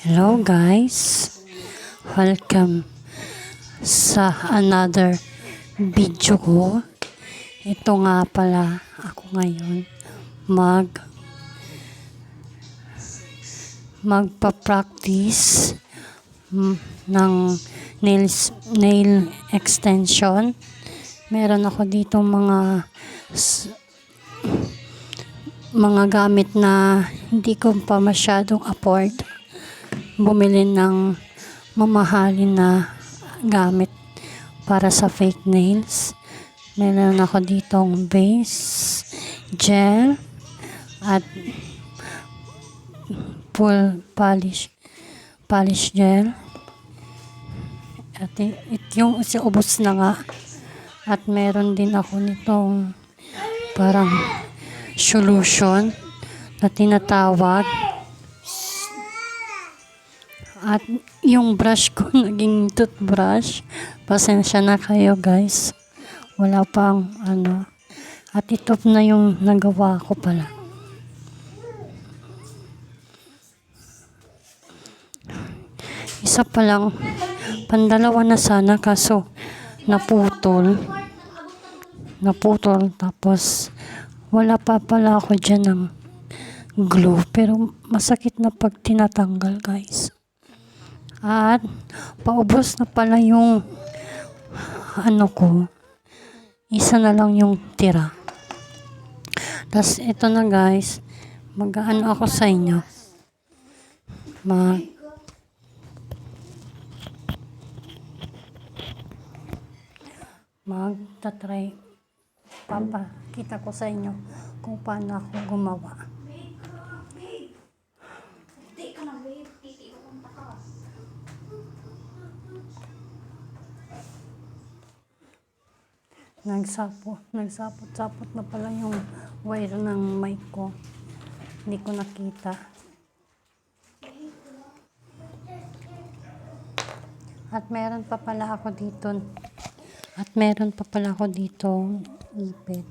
Hello guys, welcome sa another video ko. Ito nga pala ako ngayon magpa-practice ng nail extension. Meron ako dito mga gamit na hindi ko pa masyadong afford bumili ng mamahalin na gamit para sa fake nails. Meron ako ditong base, gel, at full polish gel. At yung ubos na nga. At meron din ako nitong parang solution na tinatawag. At yung brush ko naging toothbrush. Pasensya na kayo guys. Wala pang ano. At ito na yung nagawa ko pala. Isa pa lang. Pandalawa na sana kaso naputol. Tapos wala pa pala ako dyan ng glue. Pero masakit na pag tinatanggal guys. At paubos na pala yung ano ko. Isa na lang yung tira. Tapos ito na guys. Mag-ano ako sa inyo. Magta-try. Papakita ko sa inyo kung paano ako gumawa. Nagsapot na pala yung wire ng mic ko. Hindi ko nakita. At meron pa pala ako dito. Ipit.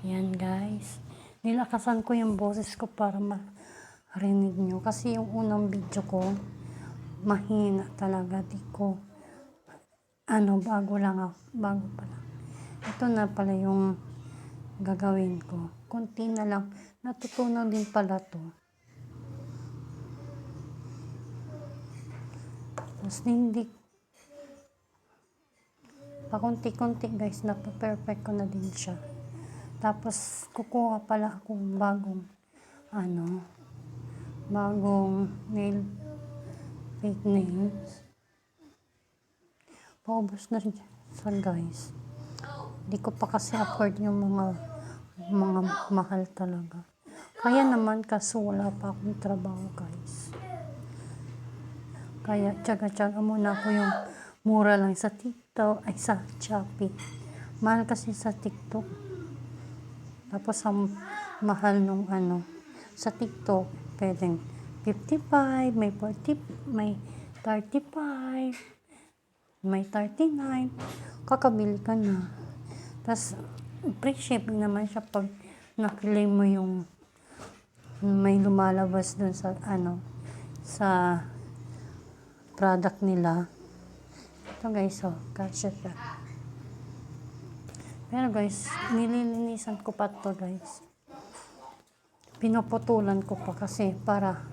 Yan guys. Nilakasan ko yung boses ko para marinig nyo. Kasi yung unang video ko, mahina talaga. Bago pa lang. Ito na pala yung gagawin ko. Kunti na lang. Natutunan din pala to. Tapos hindi. Pakunti-kunti guys, napaperfect ko na din siya. Tapos, kukuha pala akong bagong fake nails. Paubos na siya guys. Hindi ko pa kasi afford yung mga mahal talaga. Kaya naman kaso wala pa akong trabaho guys. Kaya tsaga-tsaga muna ako yung mura lang sa TikTok, sa Shopee. Mahal kasi sa TikTok. Tapos ang mahal nung sa TikTok, pwedeng 55, may 40, may 35, may 39. Kakabili ka na. Tapos free shipping naman siya pag na-claim mo yung may lumalabas dun sa sa product nila. Ito guys, kasya siya. Pero guys, nililinisan ko pa to guys. Pinuputulan ko pa kasi para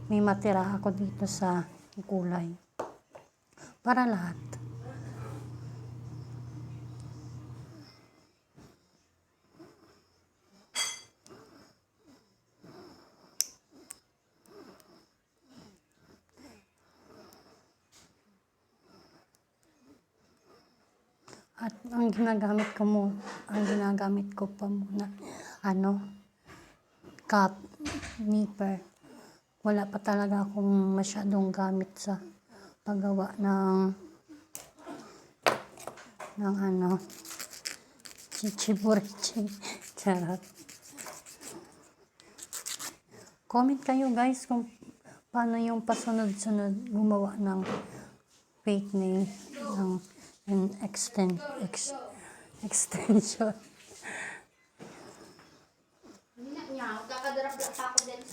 may matira ako dito sa kulay. Para lahat. At ang ginagamit ko pa muna, cup, nipper. Wala pa talaga akong masyadong gamit sa paggawa ng chichiburichi. Charot. Comment kayo guys kung paano yung pasunod-sunod gumawa ng fake nail ng and extension.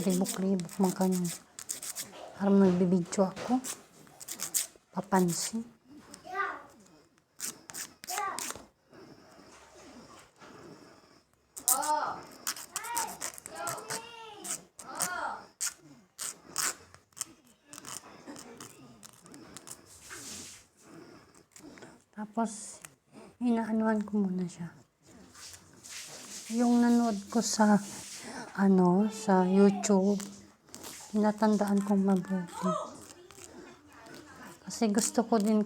Ribok-ribok man kanin. Parang nagbibidyo ako. Papansin. Tapos, inaanuhan ko muna siya. Yung nanood ko sa, sa YouTube, tinatandaan kong mabuti. Kasi gusto ko yung,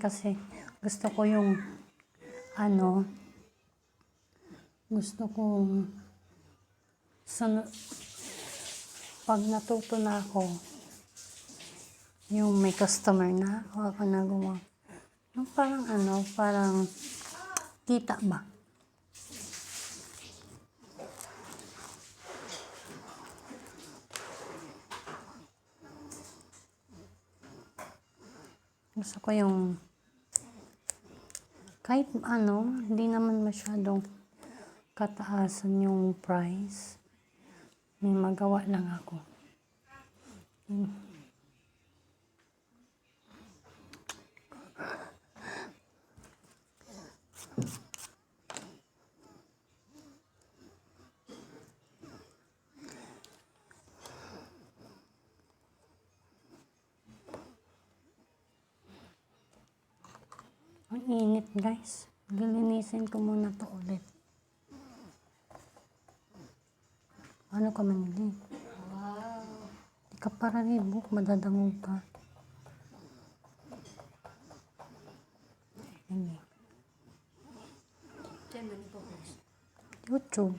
gusto kong, pag natuto na ako, yung may customer na, ako na gumawa. Yung parang kita ba? Gusto ko yung, kahit hindi naman masyadong kataasan yung price. May magawa lang ako. Ang init, guys. Lilinisin ko muna to ulit. Ano ka manili? Wow. Di ka para ribok, madadangog ka. Hindi. YouTube.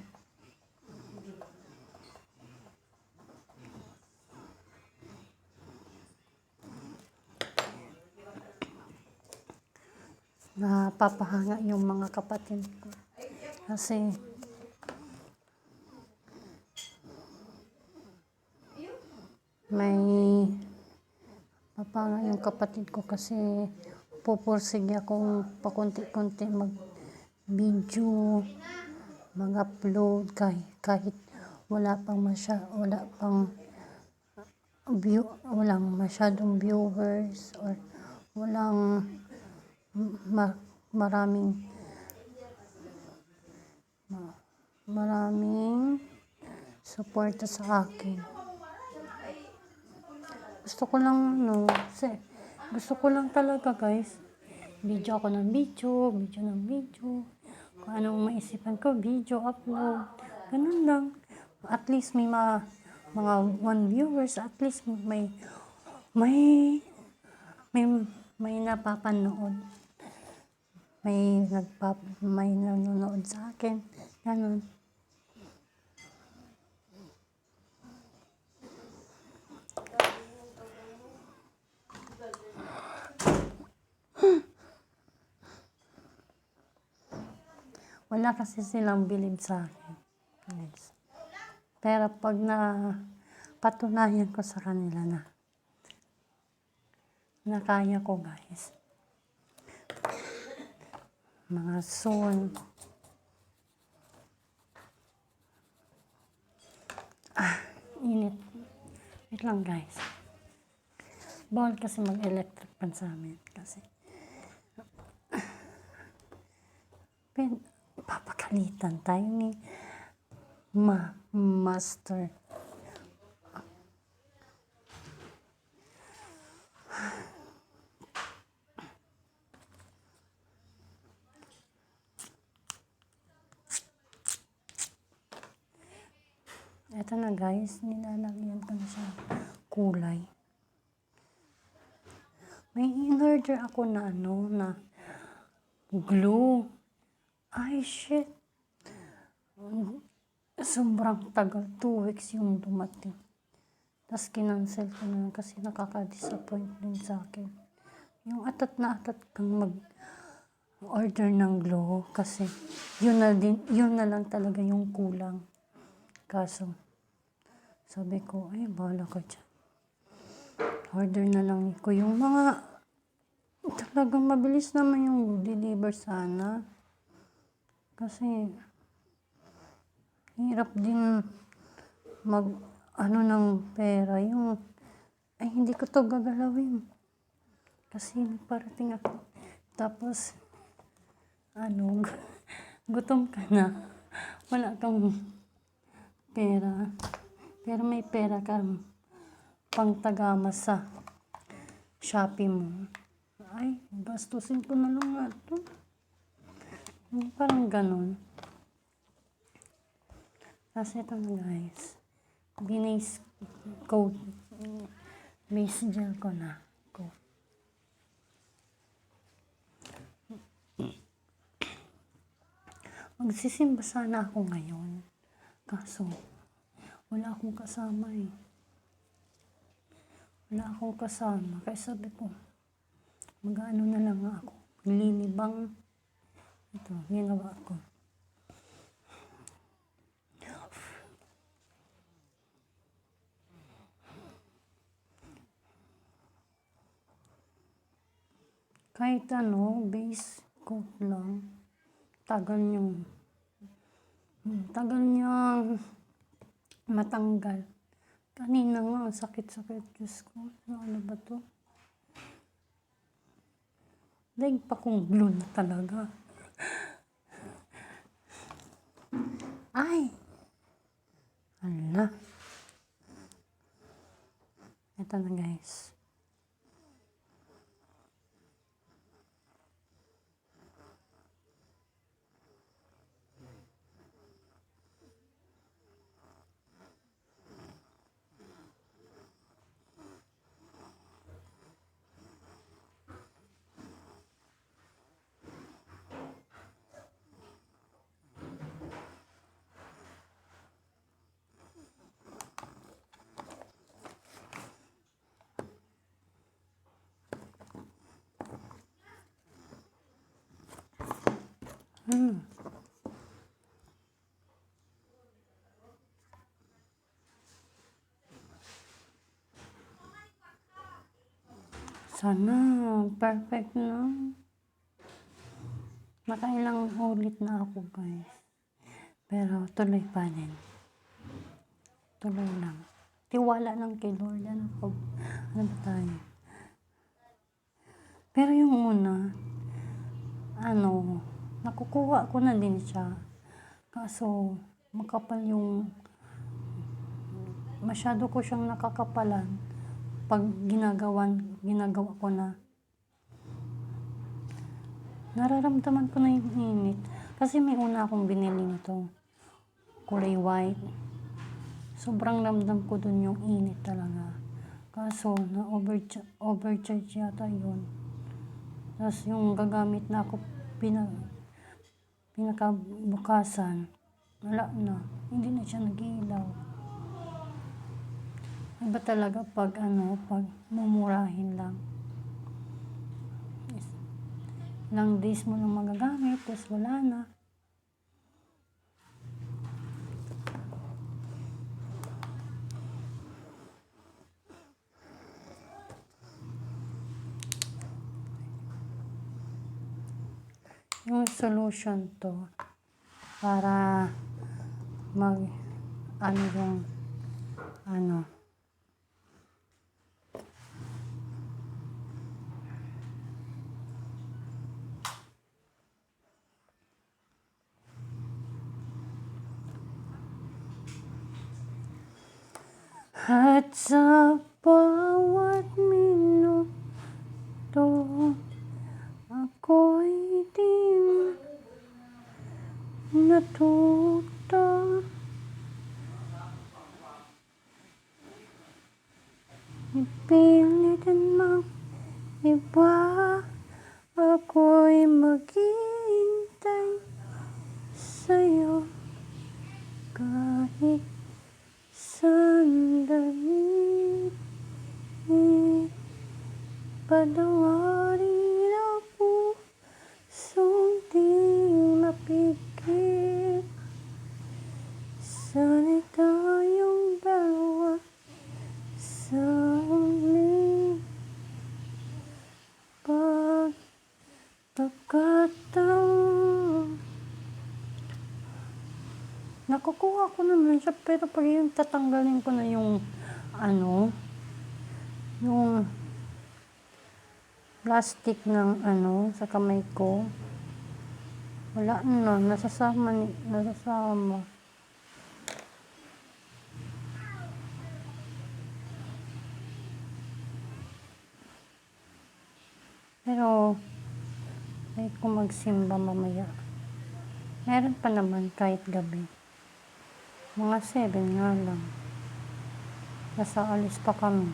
Napapahanga yung mga kapatid ko. Kasi, papahanga yung kapatid ko kasi pupursige akong pakunti-kunti mag-video, mag-upload kahit walang masyadong viewers or walang maraming suporta sa akin. Gusto ko lang talaga, guys. Video ng video. Kung anong maisipan ko, video, upload. Ganun lang. At least may mga 1 viewers, at least may napapanood. May nanonood sa akin. Ganun. Wala kasi silang bilib sa akin. Yes. Pero pag patunayan ko sa kanila na kaya ko, guys. Mga soon. Init. Wait lang, guys. Bawal kasi mag-electric pan sa amin. Kasi papakalitan tayo ni master. Ito na, guys, nilalagyan ko na siya kulay. May in-order ako na glue. Ay, shit. Sobrang tagal. 2 weeks yung dumating. Tapos kinancel ko na kasi nakaka-disappoint din sa akin. Yung atat kang mag-order ng glue kasi yun na lang talaga yung kulang. Kaso, sabi ko, ay, bahala ka dyan. Order na lang ko yung mga talagang mabilis naman yung deliver sana. Kasi, hirap din ng pera. Ay hindi ko to gagalawin. Kasi parating ako. Tapos, gutom ka na. Wala kang pera. Pero may pera ka pang tagama sa Shopee mo. Ay, gastusin ko na lang nga ito. Parang ganon. Kasi ito na guys. Base coat. Base gel ko na. Coat. Magsisimba sana ako ngayon. Kaso, wala akong kasama eh. Wala akong kasama. Kaya sabi ko, mag-ano na lang ako. Lilibang. Ito, ginawa ko. Kahit base coat lang. Tagal niyang matanggal. Kanina nga, sakit-sakit. Diyos ko, ano ba to? Daig pa kong glue na talaga. Ay! Ala. Ito na guys. Sana perfect na. Nakailang ulit na ako guys. Pero tuloy pa din. Tuloy lang. Tiwala lang kay Lord. Ano ba tayo? Pero yung una, nakukuha ko na din siya. Kaso, masyado ko siyang nakakapalan pag ginagawa ko na. Nararamdaman ko na yung init. Kasi may una akong binili nito. Kulay white. Sobrang ramdam ko dun yung init talaga. Kaso, overcharge yata yun. Tapos yung gagamit na ako pinakabukasan, wala na. Hindi na siya nag-iilaw. Iba talaga pag mumurahin lang. Ilang days mo lang magagamit, tapos wala na. Yung solution to para at sa bawat minuto ako'y di natuto ipilitan mang iba ako'y maghihintay sa'yo kahit sandali patawarin ang pusong di mapigil. Sana'y tayong dalawa sa uling pag Nakukuha ko naman siya, pero pag yung tatanggalin ko na yung, ano, yung plastic ng, ano, sa kamay ko, wala na, nasasama. Pero, ay kung magsimba mamaya. Meron pa naman kahit gabi. Mga 7 nga lang. Nasa alis pa kami.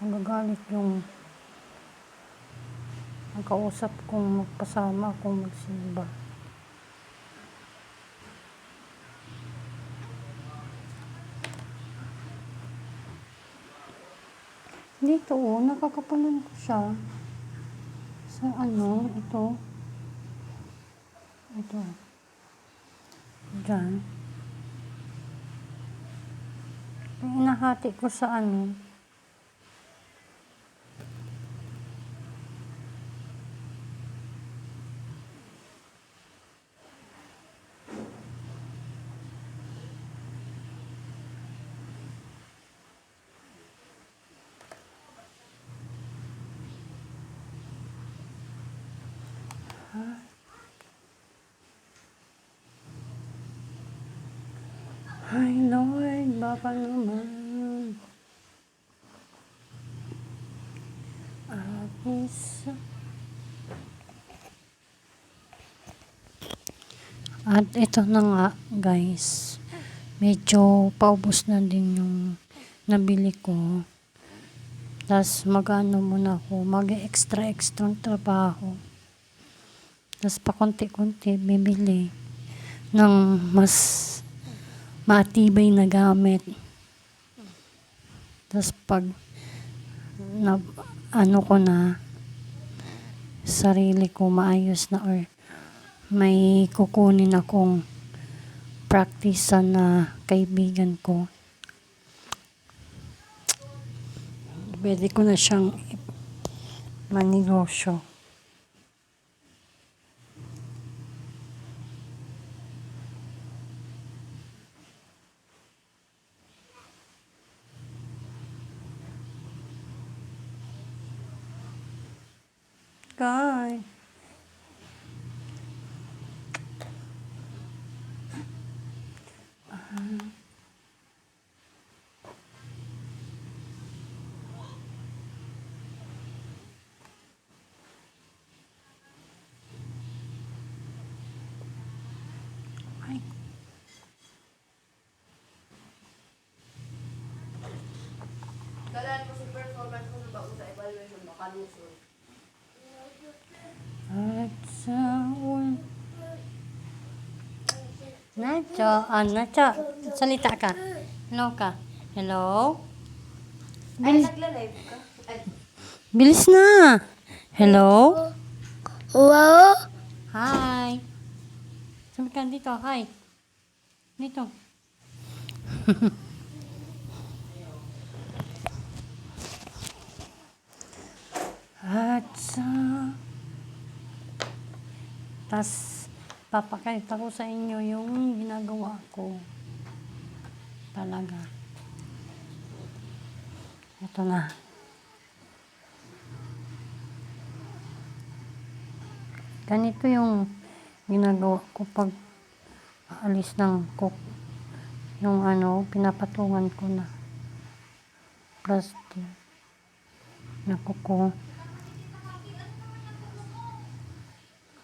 Magagalit yung ang kausap kong magpasama akong magsimba. Dito, nakakapalan ko siya. Sa ano, ito. Ito. Diyan. Inahati ko sa ano. Ay, Lord, baka naman. At ito na nga, guys. Medyo paubos na din yung nabili ko. Tapos mag-ano muna ako, mag-extra trabaho. Tapos pakunti-kunti bibili ng mas matibay na gamit. Tapos pag ano ko na, sarili ko maayos na or may kukunin akong practice na kaibigan ko, pwede ko na siyang manegosyo. Guys, ay, Galaan mo sa performance mo ba sa evaluation makalusot? at sa Nacho, salita ka. Hello ka. Hello? Ay, nagla-live ka? Ay, Bilis na. Hello? Wow! Hi. Sabi ka dito, hi. Dito. At sa... Tas, papakita ko sa inyo yung ginagawa ko. Talaga. Ito na. Ganito yung ginagawa ko pag aalis ng cook. Yung ano, pinapatungan ko na plastic na kuko.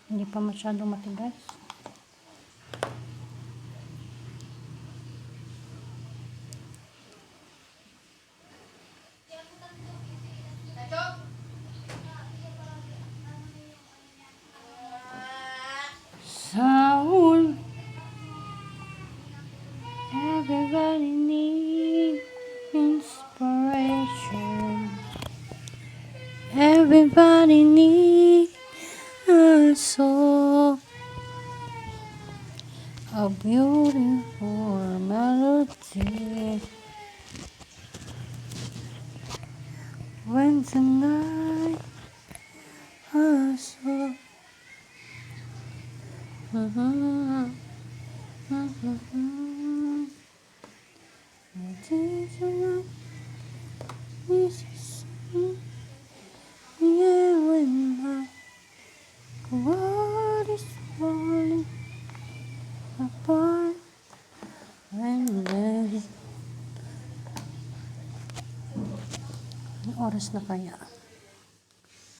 Hindi pa masyado matigas. Saul, everybody needs inspiration. Everybody needs a song, a beautiful melody. When tonight I saw What is falling apart when there's... Anong oras na kaya?